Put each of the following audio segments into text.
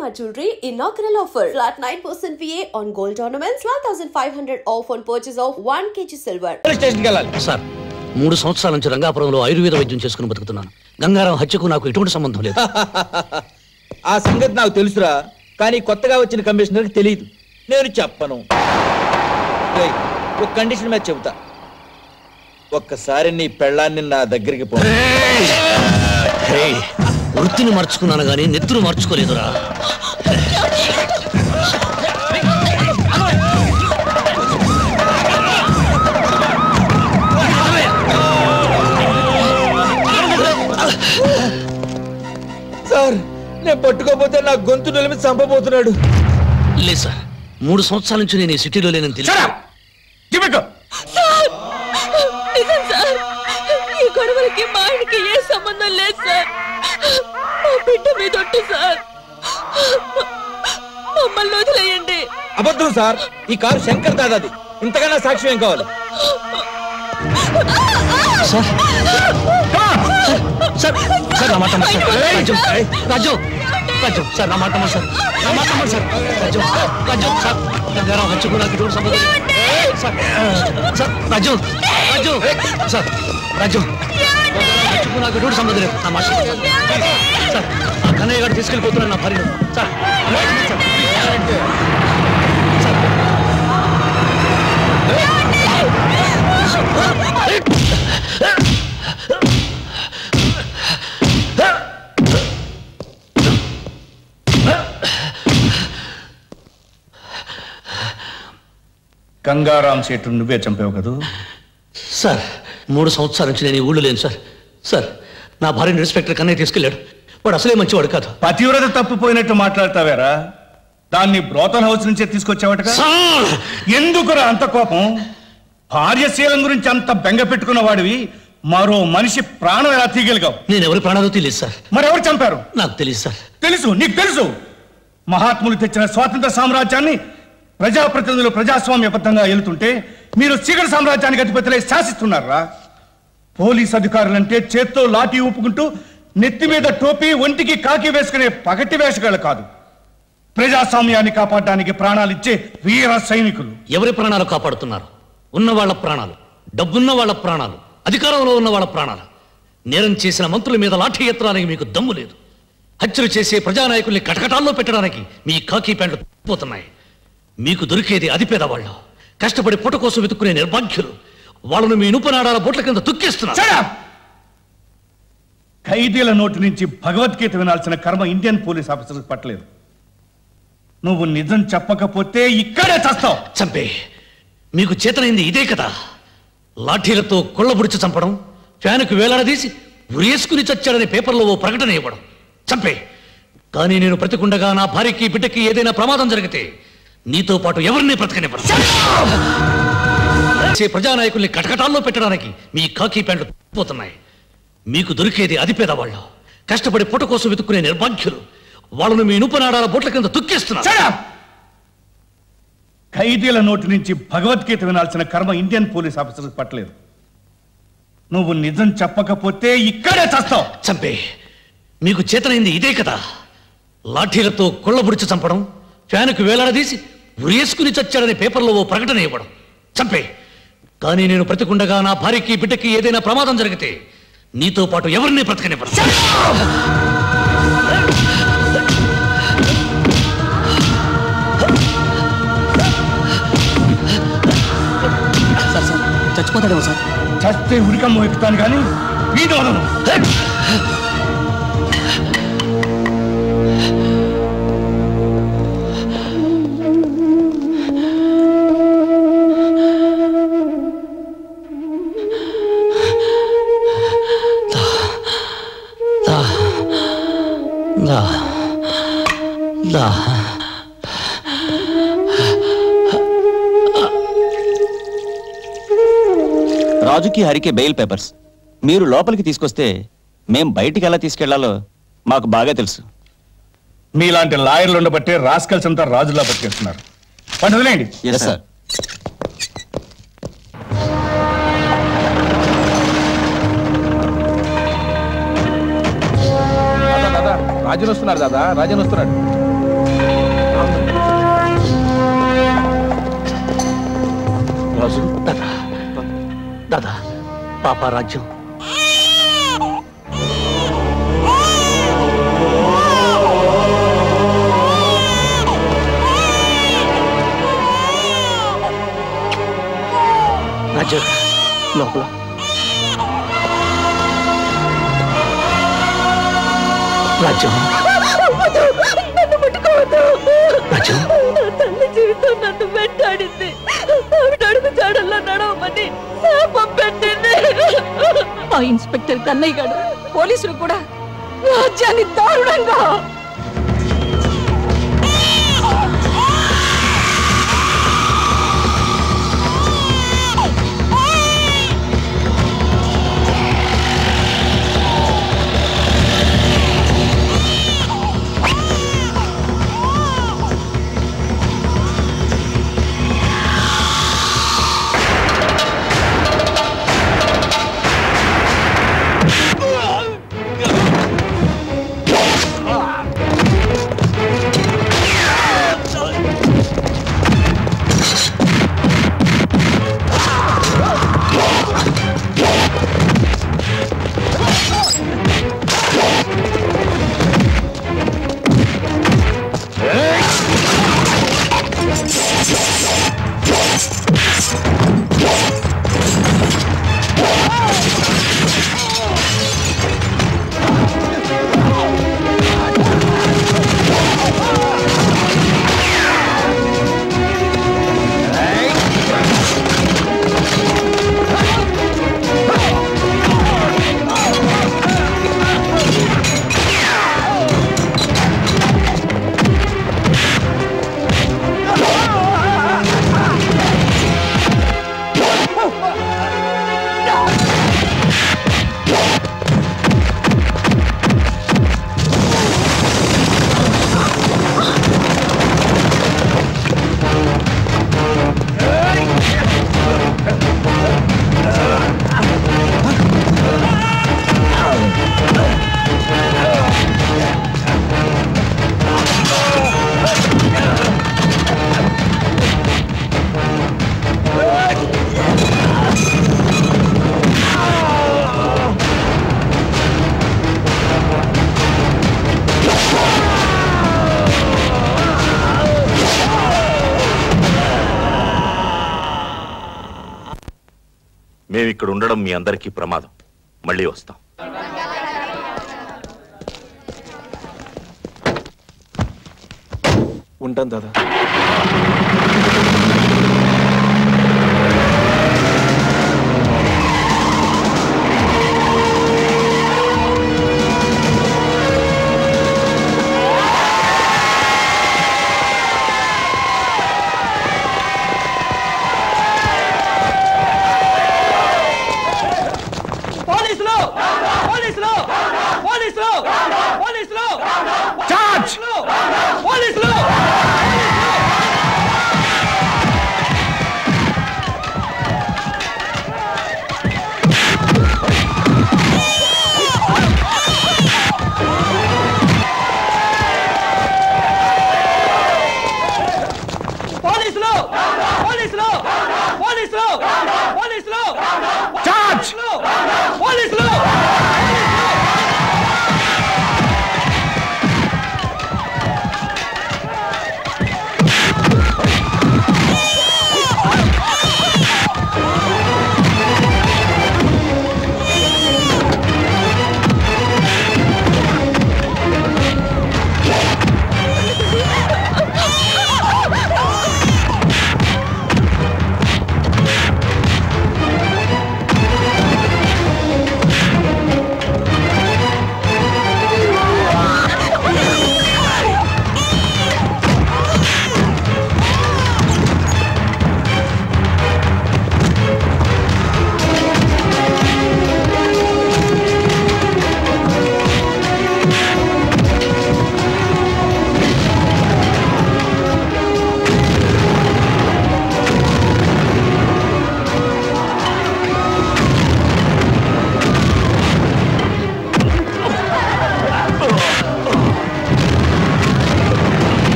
Shalimar Jewelry inaugural offer. Flat 9% VA on gold ornaments, 12,500 off on purchase of 1 kg silver. Sir 3 సంవత్సరాల నుంచి రంగాపురంలో ఆయుర్వేద వైద్యం చేసుకుని బతుకుతున్నాను. గంగారాం హత్యకు నాకు ఎటువంటి సంబంధం లేదు. ఆ సంగతి నాకు తెలుసురా, కానీ కొత్తగా వచ్చిన కమిషనర్కి తెలియదు. నేను చెప్పను. ఒక కండిషన్ మీద చెబుతా, ఒక్కసారి నీ పెళ్ళాన్ని నా దగ్గరికి పో. వృత్తిని మార్చుకున్నాను గానీ నెత్తురు మార్చుకోలేదురా. సార్, నేను పట్టుకోపోతే నా గొంతు నిలిమి చంపబోతున్నాడు. లేదు సార్, 3 సంవత్సరాల నుంచి నేను ఈ సిటీలో లేనని తెలుసు. ఈ గొడవలకి మా ఆయనకి ఏ సంబంధం లేదు సార్. మా బిడ్డ మీద ఒట్టు సార్, మమ్మల్ని వదిలేయండి. అబద్ధం సార్, ఈ కారు శంకర్ దాదాది. ఇంతకన్నా సాక్ష్యం ఏం కావాలి? సార్ నా మాట రాజు రాజు రాజు సార్, నా మాట సార్, నా మాట సార్. రాజు రాజు సార్, గంగారాం హత్యకు నాకు ఎటువంటి సంబంధం సార్. సార్ రాజు రాజు సార్, రాజు హత్యకు నాకు ఎటువంటి సంబంధం లేదు. నా మాట సార్, ఆ కన్నయ్య గారు తీసుకెళ్ళిపోతున్నాను నా భార్య సార్. గంగారాం సేటు నువ్వే చంపావు కదూ? సార్, 3 సంవత్సరాల నుంచి నేను ఈ ఊళ్ళో లేను సార్. సార్, నా భార్యను ఇన్స్పెక్టర్ కన్నయ్య తీసుకెళ్ళాడు. వాడు అసలే మంచివాడు కాదు. పతివ్రత తప్పిపోయినట్టు మాట్లాడతావేరా? దాన్ని బ్రోతల్ హౌస్ నుంచే తీసుకొచ్చావట. ఎందుకురా అంత కోపం? భార్యశీలం గురించి అంత బెంగ పెట్టుకున్న వాడివి మరో మనిషి ప్రాణం ఎలా తీయగలిగావు? నేను ఎవరి ప్రాణాలు తెలియదు సార్. మరెవరు చంపారు? నాకు తెలియదు సార్. తెలుసు, నీకు తెలుసు. మహాత్ములు తెచ్చిన స్వాతంత్ర సామ్రాజ్యాన్ని ప్రజాప్రతినిధులు ప్రజాస్వామ్యబద్ధంగా వెళుతుంటే మీరు చీకటి సామ్రాజ్యానికి అధిపతులై శాసిస్తున్నారా? పోలీస్ అధికారులంటే చేత్తో లాఠీ ఊపుకుంటూ నెత్తి మీద టోపీ, ఒంటికి కాకి వేసుకునే పగటి వేషగాళ్ళు కాదు. ప్రజాస్వామ్యాన్ని కాపాడడానికి ప్రాణాలు ఇచ్చే వీర సైనికులు. ఎవరి ప్రాణాలు కాపాడుతున్నారు? ఉన్న వాళ్ళ ప్రాణాలు, డబ్బున్న వాళ్ళ ప్రాణాలు, అధికారంలో ఉన్న వాళ్ళ ప్రాణాలు. నేరం చేసిన మంత్రుల మీద లాఠీ ఎత్తడానికి మీకు దమ్ము లేదు. హత్యలు చేసే ప్రజానాయకుల్ని కటకటాల్లో పెట్టడానికి మీ కాకి ప్యాంట్లు పోతున్నాయి. మీకు దొరికేది అతి పేదవాళ్ళు, కష్టపడి పొట్ట కోసం వెతుక్కునే నిర్భాగ్యులు. వాళ్ళను మీ ఇనుపనాడాల బొట్ల కింద తొక్కేస్తున్నారు. ఖైదీల నోటి నుంచి భగవద్గీత వినాల్సిన కర్మ ఇండియన్ పోలీస్ ఆఫీసర్లకు పట్టలేదు. నువ్వు నిజం చెప్పకపోతే ఇక్కడే చస్తావు. చంపే, మీకు చేతనైంది ఇదే కదా. లాఠీలతో కొళ్ళబుడిచి చంపడం, ఫ్యానుకు వేలాడదీసి ఉరేసుకుని చచ్చాడనే పేపర్లో ఓ ప్రకటన ఇవ్వడం. చంపే, కానీ నేను బ్రతికుండగా నా భార్యకి బిడ్డకి ఏదైనా ప్రమాదం జరిగితే నీతో పాటు ఎవరిని బ్రతకనివ్వను. ప్రజానాయకుల్ని కటకటాల్లో పెట్టడానికి మీ కాకి ప్యాంట్లు పోతున్నాయి. మీకు దొరికేది అతి పేదవాళ్ళు, కష్టపడి పొట్ట కోసం వెతుక్కునే నిర్భాగ్యులు. వాళ్ళను మీ ఇనుపనాడాల బొట్ల కింద తొక్కేస్తున్నారు. ఖైదీల నోటి నుంచి భగవద్గీత వినాల్సిన కర్మ ఇండియన్ పోలీస్ ఆఫీసర్లకు పట్టలేదు. నువ్వు నిజం చెప్పకపోతే ఇక్కడే చస్తావు. చంపే, మీకు చేతనైంది ఇదే కదా. లాఠీలతో కొళ్ళబుడిచి చంపడం, ఫ్యానుకు వేలాడదీసి ఉరేసుకుని చచ్చాడనే పేపర్లో ఓ ప్రకటన ఇవ్వడం. చంపే, కానీ నేను బ్రతికుండగా నా భార్యకి బిడ్డకి ఏదైనా ప్రమాదం జరిగితే నీతో పాటు ఎవరిని బ్రతకనివ్వను. చచ్చిపోతాడేమో సార్. చస్తే ఉరికమ్మ ఎక్కుతాను కానీ వీధి వదలను. రాజుకి హరికి బెయిల్ పేపర్స్ మీరు లోపలికి తీసుకొస్తే మేం బయటికి ఎలా తీసుకెళ్లాలో మాకు బాగా తెలుసు. మీలాంటి లాయర్లు ఉండబట్టే రాస్కల్స్ అంతా రాజులా బతికేస్తున్నారు. పండు వదిలేయండి. సార్, రాజన్ వస్తున్నాడు దాదా, రాజన్ వస్తున్నాడు. రాజు దాదా దాదా పాప రాజ్యం రాజ్యం లోపల రాజ్యం నన్ను ముట్టుకోవద్దు. రాజ్యం నా తల్లి జీవితం నన్ను వెంటాడింది. ఆవిడ అడుగు జాడల్లో నడవమని శాపం పెట్టింది. ఆ ఇన్స్పెక్టర్ కన్నయ్య గారు పోలీసులు కూడా రాజ్యాన్ని దారుణంగా మేమిక్కడ ఉండడం మీ అందరికీ ప్రమాదం. మళ్ళీ వస్తాం. ఉంటాం దాదా.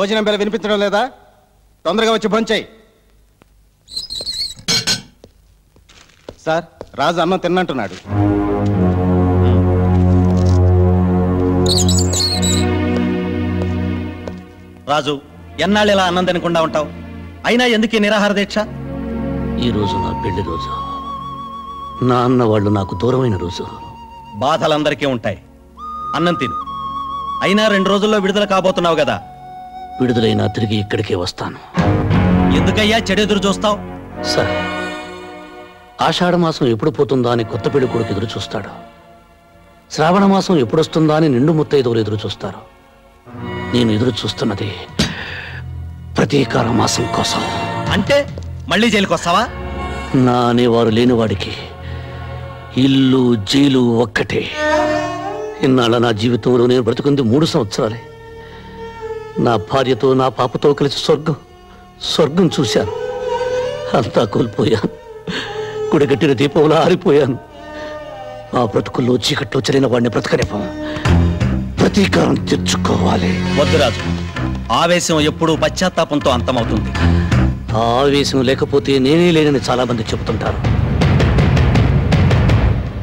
భోజనం బెల వినిపించడం లేదా? తొందరగా వచ్చి భోంచేయి. సార్, రాజు అన్నం తిన్నంటున్నాడు. రాజు, ఎన్నాళ్ళు ఇలా అన్నం తినకుండా ఉంటావు? అయినా ఎందుకు ఈ నిరాహార దీక్ష? ఈ రోజు నా పెళ్లి రోజు. నా అన్న వాళ్ళు నాకు దూరమైన రోజు. బాధలందరికీ ఉంటాయి. అన్నం తిను. అయినా 2 రోజుల్లో విడుదల కాబోతున్నావు కదా. విడుదలైనా తిరిగి ఇక్కడికే వస్తాను. ఎందుకయ్యా చెడెదురు చూస్తావు? సార్, ఆషాఢ మాసం ఎప్పుడు పోతుందా అని కొత్త పెళ్లి కొడుకు ఎదురు చూస్తాడు. శ్రావణ మాసం ఎప్పుడొస్తుందా అని నిండు ముత్తైదువులు ఎదురు చూస్తారు. నేను ఎదురు చూస్తున్నది ప్రతీకార మాసం కోసం. అంటే మళ్ళీ జైలుకి వస్తావా? నా అనేవారు లేనివాడికి ఇల్లు జైలు ఒక్కటే. ఇన్నాళ్ళ నా జీవితంలో నేను బ్రతుకుంది 3 సంవత్సరాలే. నా భార్యతో నా పాపతో కలిసి స్వర్గం చూశాను. అంతా కోల్పోయాను. గుడిగట్టిన దీపంలో ఆరిపోయాను. ఆ బ్రతుకుల్లో చీకట్లో చెరిన వాడిని బ్రతకనివ్వం. ప్రతీకారం తెచ్చుకోవాలి. వద్దు రాజు, ఆవేశం ఎప్పుడూ పశ్చాత్తాపంతో అంతమవుతుంది. ఆ ఆవేశం లేకపోతే నేనే లేనని చాలా మంది చెబుతుంటారు.